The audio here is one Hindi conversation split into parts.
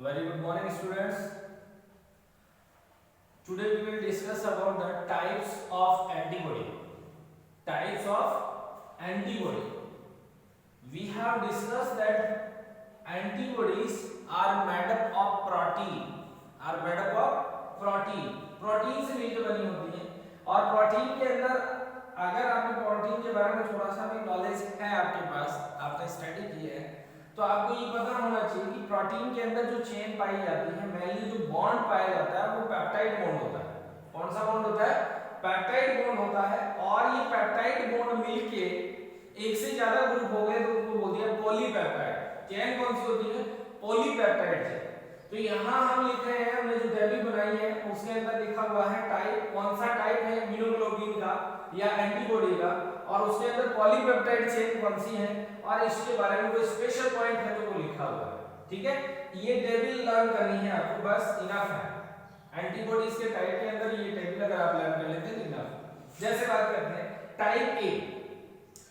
Very good morning, students. Today we will discuss about the types of antibody. Types of antibody. We have discussed that antibodies are made up of protein. Are made up of protein. Protein से मिलकर बनी होती है और प्रोटीन के अंदर अगर आपको प्रोटीन के बारे में थोड़ा सा भी नॉलेज है आपके पास, आपने स्टडी की है, तो आपको ये पता होना चाहिए कि प्रोटीन के अंदर जो चेन पाई जाती है, मेनली जो बॉन्ड पाया जाता है वो पेप्टाइड बॉन्ड होता है। कौन सा बॉन्ड होता है? पेप्टाइड बॉन्ड होता है। और ये पेप्टाइड बॉन्ड मिलके एक से ज्यादा ग्रुप हो गए तो उनको बोल दिया पॉलीपेप्टाइड। चेन कौन सी होती है? Polypeptide chain. तो यहाँ हम लिख रहे हैं, हमने जो टेबल बनाई है उसके अंदर लिखा हुआ है टाइप, कौन सा टाइप है इम्यूनोग्लोबुलिन का या एंटीबॉडी का, और उसके अंदर पॉलीपेप्टाइड चेन कौन सी है और इसके बारे में कोई स्पेशल पॉइंट है तो वो लिखा हुआ है। ठीक है, ये टेबल लर्न करनी है आपको, बस इनफ है। एंटीबॉडीज के टाइप के अंदर ये टेबल अगर आप लर्न कर लेते हैं इनफ। जैसे बात करते हैं type A.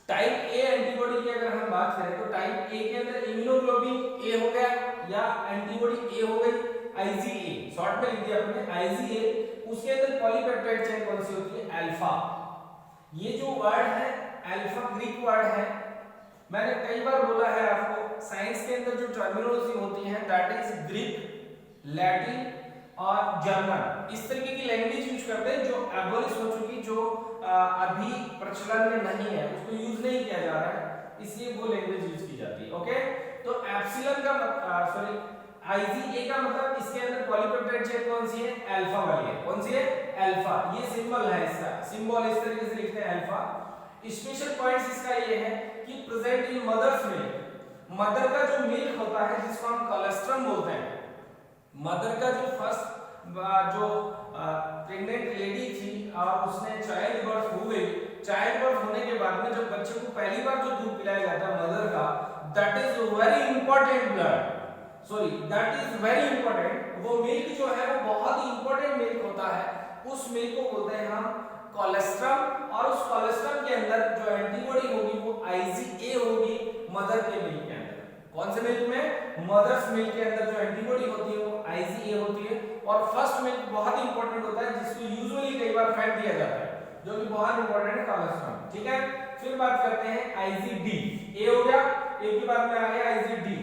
Type A antibody की अगर हम बात करें तो टाइप ए के अंदर इम्यूनोग्लोबुलिन ए हो गया या एंटीबॉडी ए हो गई, IgA, शॉर्ट में लिख दिया आपने IgA। उसके अंदर पॉलीपेप्टाइड चेन कौन सी होती है? अल्फा। ये जो वर्ड है अल्फा ग्रीक वर्ड है। मैंने कई बार बोला है आपको, साइंस के अंदर जो टर्मिनोलॉजी होती है दैट इज ग्रीक, लैटिन और जर्मन। इस तरीके की लैंग्वेज यूज करते हैं जो एबोलिश हो चुकी, जो अभी प्रचलन में नहीं है, उसको यूज नहीं किया जा रहा है, इसलिए वो लैंग्वेज यूज की जाती है। ओके, तो एप्सिलॉन का सॉरी IgA का मतलब इसके अंदर पॉलीपेप्टाइड चेन कौन सी है? अल्फा वाली है। कौन सी है? अल्फा। ये सिंबल है, इसका सिंबल इस तरीके से लिखते हैं अल्फा। स्पेशल पॉइंट्स इसका ये है कि present in mother's milk. Mother का जो मिल्क होता है जिसको हम कोलेस्ट्रम बोलते हैं, मदर का जो फर्स्ट जो प्रेग्नेंट लेडी थी और उसने चाइल्ड बर्थ हो गई, चाइल्ड बर्थ होने के बाद में जब बच्चे को पहली बार जो दूध पिलाया जाता है मदर का, that is very important blood, sorry that is very important. वो मिल्क जो है वो बहुत ही इंपॉर्टेंट मिल्क होता है। उस मिल्क को बोलते हैं हम कोलेस्ट्रम, और उस कोलेस्ट्रम के अंदर जो एंटीबॉडी होगी वो IgA होगी मदर के मिल्क के अंदर। कौन से मिल्क में? मदर्स मिल्क के अंदर जो एंटीबॉडी होती है वो IgA होती है। और फर्स्ट मिल्क बहुत ही इंपॉर्टेंट होता है जिसको यूजुअली कई बार फैट दिया जाता है, जो कि बहुत इंपॉर्टेंट है कोलेस्ट्रम। ठीक है, फिर बात करते हैं IgD। ए हो गया, ए के बाद में आ गया IgD।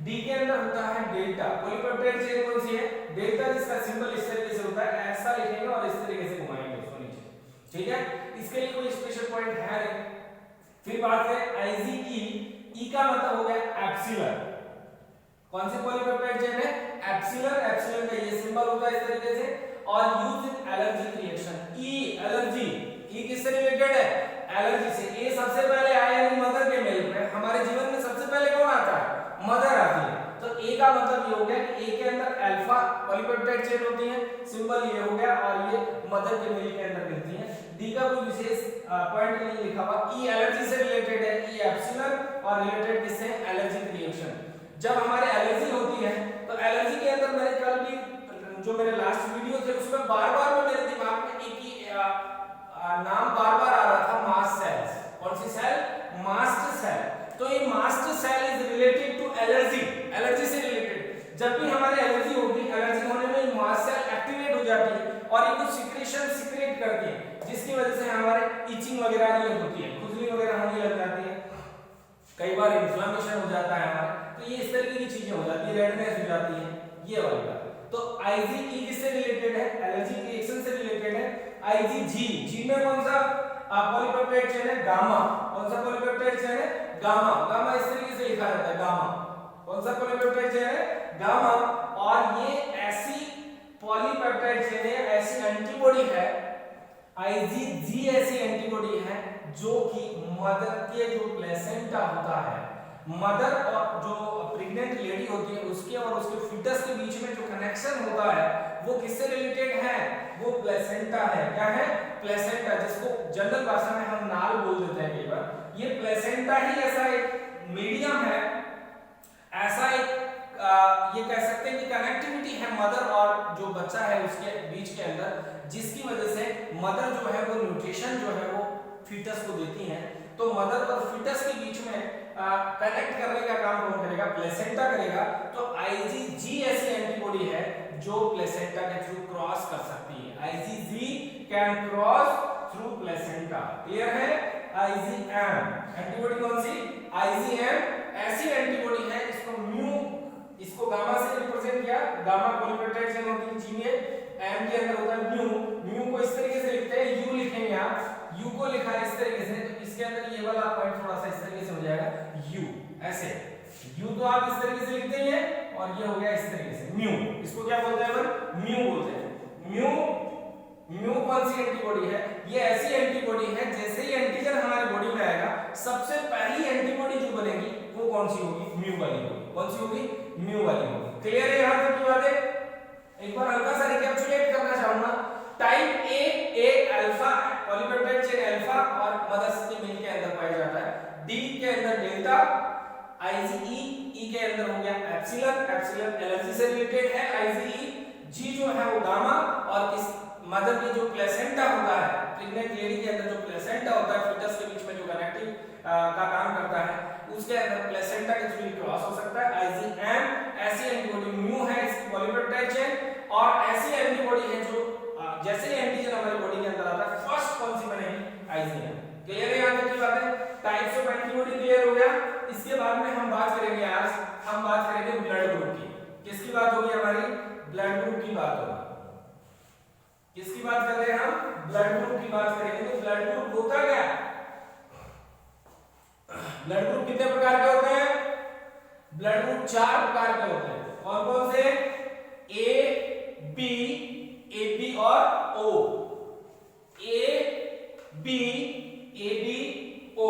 डी के अंदर होता है डेल्टा। पॉलीपेप्टाइड चेन कौन सी है? डेल्टा, जिसका सिंबल इस तरीके से होता है, ऐसा लिखेंगे और इस तरीके से घुमाएंगे उसको नीचे। ठीक है, इसके लिए कोई स्पेशल पॉइंट है नहीं। फिर बात करें IgE। ई का मतलब हो गया एप्सिलर। कौन सी पॉलीपेप्टाइड चेन है? एप्सिलर। एप्सिलर का ये सिंबल होता है इस तरीके से, और यूज इन एलर्जिक रिएक्शन। ई एलर्जी, ई किससे रिलेटेड है? एलर्जी से। ए सबसे पहले आया यानी मदर के मिल्क में। हमारे जीवन में सबसे पहले कौन आता है? मदर आती है। तो ए का मतलब ये हो गया कि ए के अंदर अल्फा पॉलीपेप्टाइड चेन होती है, सिंबल ये हो गया, और ये मदर के मिल्क के अंदर मिलती है। डी का कोई विशेष पॉइंट नहीं लिखा हुआ। ई एलर्जी से रिलेटेड है, ई एप्सिलर, और रिलेटेड किससे? Allergic reaction. जब हमारे एलर्जी होती है तो एलर्जी के अंदर मैंने कल भी जो मेरे लास्ट वीडियो थे उसमें बार-बार में मेरे दिमाग में एक ही नाम बार-बार आ रहा था, मास्ट सेल्स। कौन सी सेल? मास्ट सेल। तो ये mast cell is related to allergy, allergy से रिलेटेड। जब भी हमारे एलर्जी होगी, एलर्जी होने में मास्ट सेल एक्टिवेट हो जाती है और ये कुछ सिक्रेशन सीक्रेट करती है, जिसकी वजह से हमारे इचिंग वगैरह ये होती है, खुजली वगैरह होने लग जाती है, कई बार इन्फ्लेमेशन हो जाता है हमारे, तो ये इस तरीके की चीजें हो जाती है, रेडनेस हो जाती है, ये वाली बात। तो IgE किससे रिलेटेड है? एलर्जिक रिएक्शन से रिलेटेड है। IgG, जी में कौन सा पॉलीपेप्टाइड चेन है? गामा। कौन सा पॉलीपेप्टाइड चेन है? गामा। गामा इस तरीके से लिखा जाता है, गामा। कौन सा पॉलीपेप्टाइड चेन है? गामा। और ये ऐसी पॉलीपेप्टाइड चेन है, ऐसी एंटीबॉडी है, IgG ऐसी एंटीबॉडी है जो कि मदर के जो प्लेसेंटा होता है, मदर और जो प्रेग्नेंट लेडी होती है उसके और उसके फीटस के बीच में जो कनेक्शन होता है वो किससे रिलेटेड है? वो प्लेसेंटा है। क्या है? प्लेसेंटा, जिसको जनरल भाषा में हम नाल बोल देते हैं कई बार। ये प्लेसेंटा ही ऐसा एक मीडियम है, ऐसा एक ये कह सकते हैं कि कनेक्टिविटी है मदर और जो बच्चा है उसके बीच के अंदर, जिसकी वजह से मदर जो है वो न्यूट्रिशन जो है वो फीटस को देती है। तो मदर और फीटस के बीच में कनेक्ट करने का काम कौन करेगा? प्लेसेंटा करेगा। तो IgG ऐसी एंटीबॉडी है जो प्लेसेंटा के थ्रू क्रॉस कर सकती है। IgG can cross through placenta. Clear है? IgM एंटीबॉडी कौन सी? IgM ऐसी एंटीबॉडी है, इसको गामा से रिप्रेजेंट किया। गामा पॉलीपेप्टाइड चेन होती है, जी में M के अंदर होता है म्यू को इस तरीके से लिखते हैं, U लिखेंगे आप, U को लिखा है इस तरीके से, तो इसके अंदर ये वाला पॉइंट थोड़ा सा इस तरीके से हो जाएगा U, ऐसे U तो आप इस तरीके से लिखते ही हैं, और ये हो गया इस तरीके से म्यू। इसको क्या बोलते हैं अपन? म्यू बोलते हैं। म्यू कौन सी एंटीबॉडी है? ये ऐसी एंटीबॉडी है, जैसे ही एंटीजन हमारी बॉडी में आएगा, सबसे पहली एंटीबॉडी जो बनेगी वो कौन सी होगी? म्यू वाली होगी। कौन सी होगी? म्यू वाली होगी। क्लियर है यहां तक की बातें? एक बार हल्का सा रिकैप्चुलेट करना चाहूंगा। टाइप ए एक अल्फा पॉलीपेप्टाइड चेन अल्फा और मदर से मिल के अंदर पाया जाता है। डी के अंदर डेल्टा, IgE ई के अंदर हो गया एप्सिलॉन एनर्जी से रिलेटेड है IgE। जी जो है वो गामा, और इस मदर की जो प्लेसेंटा होता है, प्रेग्नेंट लेडी के अंदर जो प्लेसेंटा होता है, फीटस के बीच में जो कनेक्टिव का काम करता है, उसके अंदर प्लेसेंटा के थ्रू क्रॉस हो सकता है। IgM ऐसी एंटीबॉडी म्यू है इसकी पॉलीपेप्टाइड चेन, और ऐसी एंटीबॉडी है जो जैसे ही एंटीजन हमारी बॉडी के अंदर आता है, फर्स्ट कौन सी बनेगी? IgM। क्लियर है यहां तक की बात है? टाइप्स ऑफ एंटीबॉडी क्लियर हो गया। इसके बाद में हम बात करेंगे, आज हम बात करेंगे ब्लड ग्रुप की। किसकी बात होगी हमारी? ब्लड ग्रुप की बात होगी। किसकी बात कर रहे हैं हम? ब्लड ग्रुप की बात करेंगे। तो ब्लड ग्रुप होता क्या है? ब्लड ग्रुप कितने प्रकार के होते हैं? ब्लड ग्रुप 4 प्रकार के होते हैं। कौन कौन से? A, B, AB और O। A, B, AB, O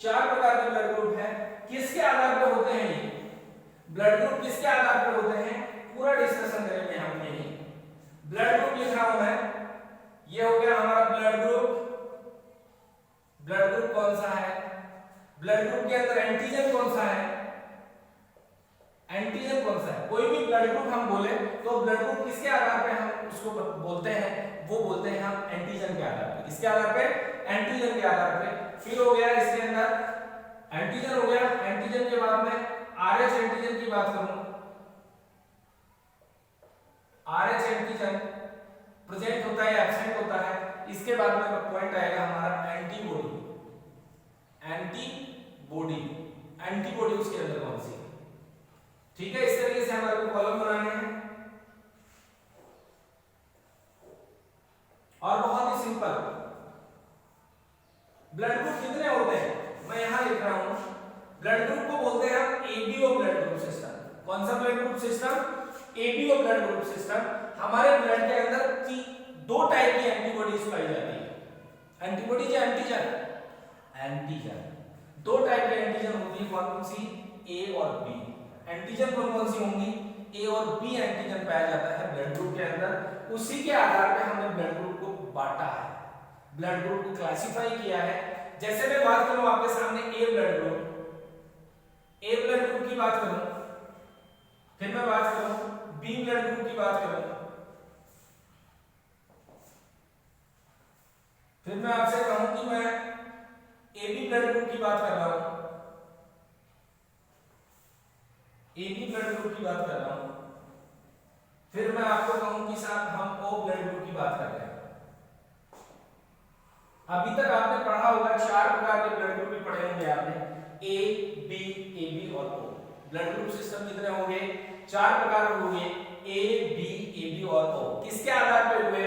4 प्रकार के ब्लड ग्रुप है। किसके आधार पर होते हैं ये ब्लड ग्रुप? किसके आधार पर होते हैं? पूरा डिस्कशन करेंगे हम यही। ब्लड ग्रुप लिख रहा हूं मैं, ये हो गया हमारा ब्लड ग्रुप। ब्लड ग्रुप कौन सा है? ब्लड ग्रुप के अंदर एंटीजन कौन सा है? एंटीजन कौन सा है? कोई भी ब्लड ग्रुप हम बोले तो ब्लड ग्रुप किसके आधार पे हम उसको बोलते हैं? वो बोलते हैं हम एंटीजन के आधार पे। किसके आधार पे? एंटीजन के आधार पे। फिर हो गया इसके अंदर एंटीजन हो गया। एंटीजन के बाद में RH एंटीजन की बात करूं, RH एंटीजन प्रेजेंट होता है, एब्सेंट होता है। इसके बाद में पॉइंट आएगा हमारा एंटीबॉडी। एंटीबॉडी उसके अंदर कौन सी? ठीक है, इस तरीके से हमारे को कॉलम बनाने हैं, और बहुत ही सिंपल। ब्लड ग्रुप कितने होते हैं? मैं यहां लिख रहा हूं। ब्लड ग्रुप को बोलते हैं हम ABO ब्लड ग्रुप सिस्टम। कौन सा blood group system? ABO blood group system. हमारे ब्लड के अंदर 2 टाइप की एंटीबॉडीज पाई जाती है। एंटीबॉडी या एंटीजन 2 टाइप की एंटीजन होती है। कौन सी? A और B। एंटीजन कौन सी होंगी? A और B एंटीजन पाया जाता है ब्लड ग्रुप के अंदर। उसी के आधार पे हमने ब्लड ग्रुप को बांटा है, ब्लड ग्रुप को क्लासिफाई किया है। जैसे मैं बात करूं आपके सामने A ब्लड ग्रुप की बात करूं, फिर मैं बात करूं B ब्लड ग्रुप की बात करूं, फिर मैं आपसे कहूं कि मैं AB ब्लड ग्रुप की बात कर रहा हूं, AB ब्लड ग्रुप की बात कर रहा हूं, फिर मैं आपको कहूं कि साहब हम O ब्लड ग्रुप की बात कर रहे हैं। अभी तक आपने पढ़ा होगा 4 प्रकार के ब्लड ग्रुप भी पढ़े होंगे आपने, A, B, AB और O। ब्लड ग्रुप सिस्टम कितने होंगे? 4 प्रकार के होंगे, A, B, AB और O। किसके आधार पे हुए?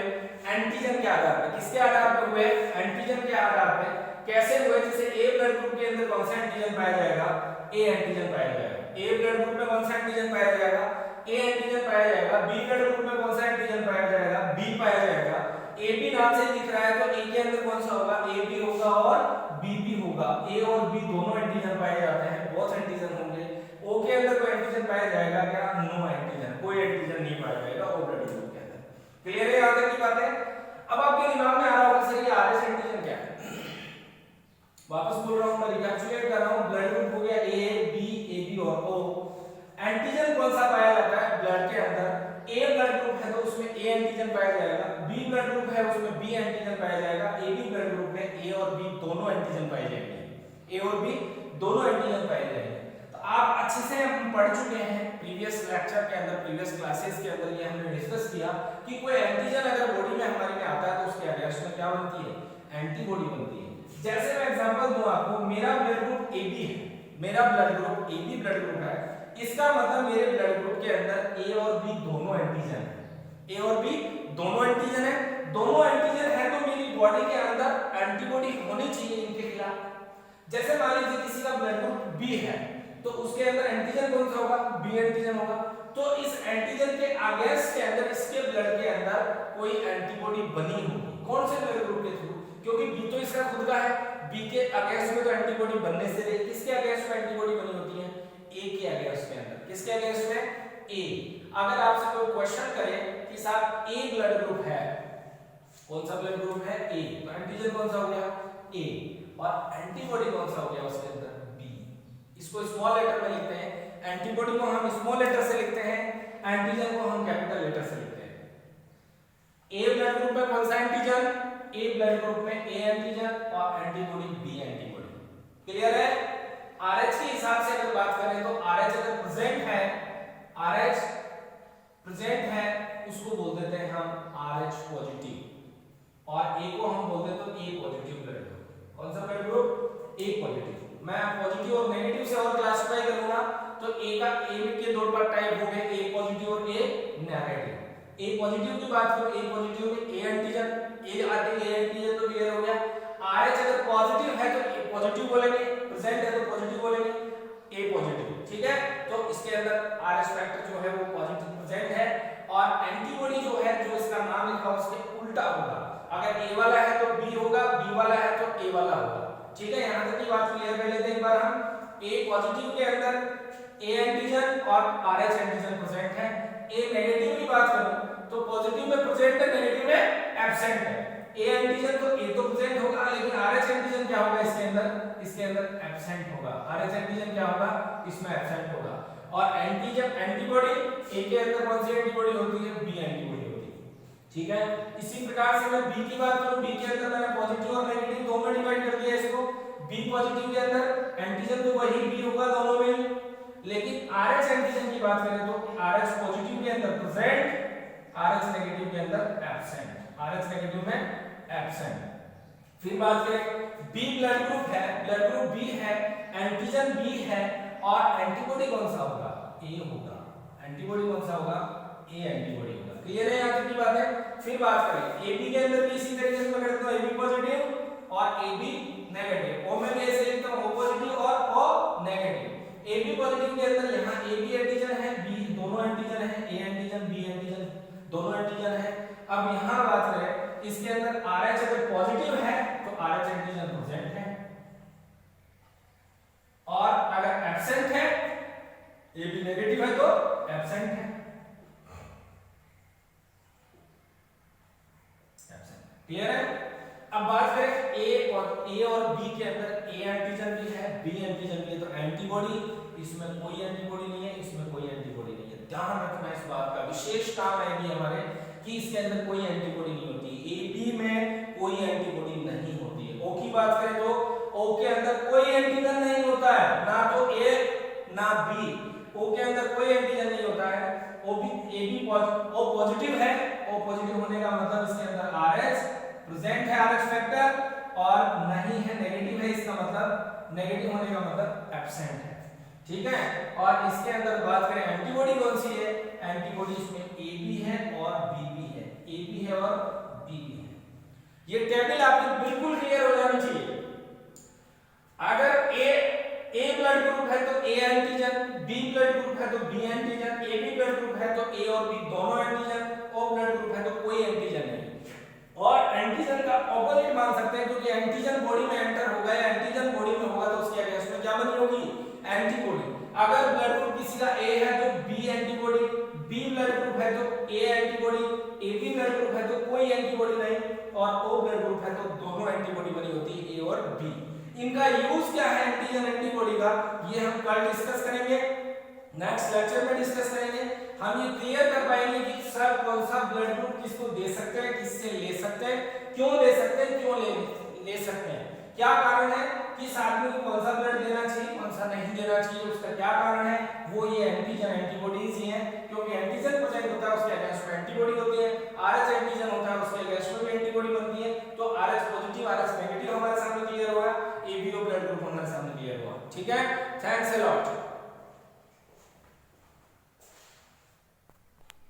एंटीजन के आधार पे। किसके आधार पे हुए? एंटीजन के आधार पे। कैसे हुए? जैसे A ब्लड ग्रुप के अंदर कौन सा एंटीजन पाया जाएगा? A एंटीजन पाया जाएगा। A ब्लड ग्रुप में कौन सा एंटीजन पाया जाएगा? A एंटीजन पाया जाएगा। B ब्लड ग्रुप में कौन सा एंटीजन पाया जाएगा? B पाया जाएगा। AB नाम से दिख रहा है तो A के अंदर कौन सा होगा? AB होगा और B भी होगा। A और B दोनों एंटीजन पाए जाते हैं, बहुत एंटीजन होंगे। O के अंदर कोई एंटीजन पाया जाएगा क्या? नो एंटीजन, कोई एंटीजन नहीं पाया जाएगा O ब्लड ग्रुप के अंदर। क्लियर है यहां तक की बात है? अब आपके दिमाग में आ रहा होगा सर ये RH एंटीजन क्या है? वापस बोल रहा हूं, मैं रिकैप्चुलेट कर रहा हूं। ब्लड ग्रुप हो गया A, B, AB और O। एंटीजन कौन सा पाया जाता है ब्लड के अंदर? A ब्लड ग्रुप है तो उसमें A एंटीजन पाया जाएगा। B ब्लड ग्रुप है उसमें B एंटीजन पाया जाएगा। AB ब्लड ग्रुप में A और B दोनों एंटीजन पाए जाएंगे। A और B दोनों एंटीजन पाए जाएंगे। तो आप अच्छे से हम पढ़ चुके हैं प्रीवियस लेक्चर के अंदर, प्रीवियस क्लासेस के अंदर ये हमने डिस्कस किया कि कोई एंटीजन अगर बॉडी में हमारे में आता है तो उसके अगेंस्ट में क्या बनती है, एंटीबॉडी बनती है। जैसे मैं एग्जांपल दूं आपको, मेरा ब्लड ग्रुप AB है, मेरा blood group AB blood group है, इसका मतलब मेरे ब्लड ग्रुप के अंदर A और B दोनों एंटीजन है, A और B दोनों एंटीजन है, दोनों एंटीजन है तो मेरी बॉडी के अंदर एंटीबॉडी होनी चाहिए इनके खिलाफ। जैसे मान लीजिए किसी का ब्लड ग्रुप B है तो उसके अंदर एंटीजन कौन सा होगा, B एंटीजन होगा। तो इस एंटीजन के अगेंस्ट के अंदर इसके ब्लड के अंदर कोई एंटीबॉडी बनी होगी, कौन से ब्लड ग्रुप के थ्रू, क्योंकि B तो इसका खुद का है, B के अगेंस्ट में तो एंटीबॉडी बनने से रही, किसके अगेंस्ट में एंटीबॉडी बनी होती है, A के अगेंस्ट के अंदर, किसके अगेंस्ट में, A। अगर आपसे कोई क्वेश्चन करे कि साहब A ब्लड ग्रुप है, कौन सा ब्लड ग्रुप है, A, तो एंटीजन कौन सा हो गया, A, और एंटीबॉडी कौन सा हो गया उसके अंदर, B। इसको स्मॉल लेटर में लिखते हैं, एंटीबॉडी को हम स्मॉल लेटर से लिखते हैं, एंटीजन को हम कैपिटल लेटर से लिखते हैं। A ब्लड ग्रुप में कौन सा एंटीजन, A ब्लड ग्रुप में A एंटीजन और एंटीबॉडी B एंटीबॉडी। क्लियर है। RH के हिसाब से अगर बात करें तो RH अगर प्रेजेंट है, RH प्रेजेंट है उसको बोल देते हैं हम RH पॉजिटिव, और A को हम बोल देते हैं A पॉजिटिव ब्लड ग्रुप। कौन सा ब्लड ग्रुप, A पॉजिटिव। मैं पॉजिटिव और नेगेटिव से और क्लासिफाई करूंगा तो A के दो टाइप हो गए, A पॉजिटिव और A नेगेटिव। A पॉजिटिव की बात करो, A पॉजिटिव में A एंटीजन, A आते A एंटीजन तो क्लियर हो गया। RH अगर पॉजिटिव है तो A पॉजिटिव बोलेंगे, प्रेजेंट है तो पॉजिटिव बोलेंगे, A पॉजिटिव, ठीक है। तो इसके अंदर RH फैक्टर जो है वो पॉजिटिव प्रेजेंट है, और एंटीबॉडी जो है, जो इसका नाम लिखा उसके उल्टा होगा। अगर A वाला है तो B होगा, B वाला है तो A वाला होगा, ठीक है। यहां तक की बात क्लियर कर लेते हैं एक बार हम। A पॉजिटिव के अंदर A एंटीजन और RH एंटीजन प्रेजेंट है। A नेगेटिव की बात करूं तो पॉजिटिव में प्रेजेंट है, नेगेटिव में एब्सेंट है। A एंटीजन तो A तो प्रेजेंट होगा, लेकिन RH एंटीजन क्या होगा इसके अंदर एब्सेंट होगा। RH एंटीजन क्या होगा, इसमें एब्सेंट होगा। और एंटीजन एंटीबॉडी A के अंदर कौन सी एंटीबॉडी होती है, B एंटीबॉडी होती है, ठीक है। इसी प्रकार से मैं B की बात करूं, B के अंदर मैंने पॉजिटिव और नेगेटिव दो में डिवाइड कर दिया इसको। B पॉजिटिव के अंदर एंटीजन तो वही B होगा दोनों में, लेकिन RH एंटीजन की बात करें तो RH पॉजिटिव के अंदर प्रेजेंट, RH नेगेटिव के अंदर एब्सेंट, RH नेगेटिव में एब्सेंट। फिर बात करें B ब्लड ग्रुप है, ब्लड ग्रुप B है, एंटीजन B है, और एंटीबॉडी कौन सा होगा, A होगा। एंटीबॉडी कौन सा होगा, A एंटीबॉडी होगा। क्लियर है यहाँ तक की बात है। फिर बात करें AB के अंदर भी इसी तरीके से मैं करता हूँ, AB पॉजिटिव और AB नेगेटिव। O में भी ऐसे लिखता हूँ, O पॉजिटिव और O नेगेटिव। AB पॉजिटिव के अंदर यहाँ AB एंटीजन है, B दोनों एंटीजन है, A एंटीजन B एंटीजन दोनों एंटीजन है। अब यहाँ बात करें इसके अंदर RH अगर पॉजिटिव है तो RH एंटीजन प्रेजेंट है, और अगर एब्सेंट है, AB नेगेटिव है तो एब्सेंट है, क्लियर है। अब बात करें A और B के अंदर A एंटीजन भी है, B एंटीजन भी है, तो एंटीबॉडी, इसमें कोई एंटीबॉडी नहीं है, इसमें कोई एंटीबॉडी नहीं है। ध्यान रखना इस बात का, विशेष काम है ये हमारे कि इसके अंदर कोई एंटीबॉडी नहीं होती। AB में कोई एंटीबॉडी नहीं होती है। O की बात करें तो O के अंदर कोई एंटीजन नहीं होता है, ना तो A ना B। O के अंदर कोई एंटीजन नहीं होता है। O पॉजिटिव है, O पॉजिटिव होने का मतलब इसके अंदर RH प्रेजेंट है, RH फैक्टर, और नहीं है नेगेटिव है, इसका मतलब नेगेटिव होने का मतलब एब्सेंट है, ठीक है। और इसके अंदर बात करें एंटीबॉडी कौन सी है, एंटीबॉडी इसमें AB है और BB है, AB है और BB है। ये टेबल आपकी बिल्कुल क्लियर हो जानी चाहिए। अगर A ब्लड ग्रुप है तो A antigen, B blood group है तो B antigen, AB blood group है तो A और B दोनों एंटीजन, O ब्लड ग्रुप है तो कोई एंटीजन नहीं। और एंटीजन का ऑपोजिट मान सकते हैं, क्योंकि एंटीजन बॉडी में एंटर होगा या एंटीजन बॉडी में होगा तो उसके अगेंस्ट में क्या बनी होगी, एंटीबॉडी। अगर ब्लड ग्रुप किसी का A है तो B antibody, B blood group है तो A antibody, AB blood group है तो कोई एंटीबॉडी नहीं, और O ब्लड ग्रुप है तो दोनों एंटीबॉडी बनी होती है, A और B। इनका यूज क्या है एंटीजन एंटीबॉडी का, ये हम कल डिस्कस करेंगे, नेक्स्ट लेक्चर में डिस्कस करेंगे। हम ये क्लियर कर पाएंगे कि सर कौन सा ब्लड ग्रुप किसको दे सकते हैं, किससे ले सकते हैं, क्यों ले सकते हैं, क्यों ले सकते हैं, क्या कारण है कि इस आदमी को कौन सा ब्लड देना चाहिए, कौन सा नहीं देना चाहिए, उसका क्या कारण है, वो ये एंटीजन एंटीबॉडीज ही हैं, क्योंकि एंटीजन प्रेजेंट होता है उसके अगेंस्ट में एंटीबॉडी होती है, आरएच एंटीजन होता है उसके अगेंस्ट में भी एंटीबॉडी बनती है। तो आरएच पॉजिटिव आरएच नेगेटिव हमारे सामने क्लियर हुआ, एबीओ ब्लड ग्रुप हमारे सामने क्लियर हुआ। ठीक है, थैंक्स अ लॉट।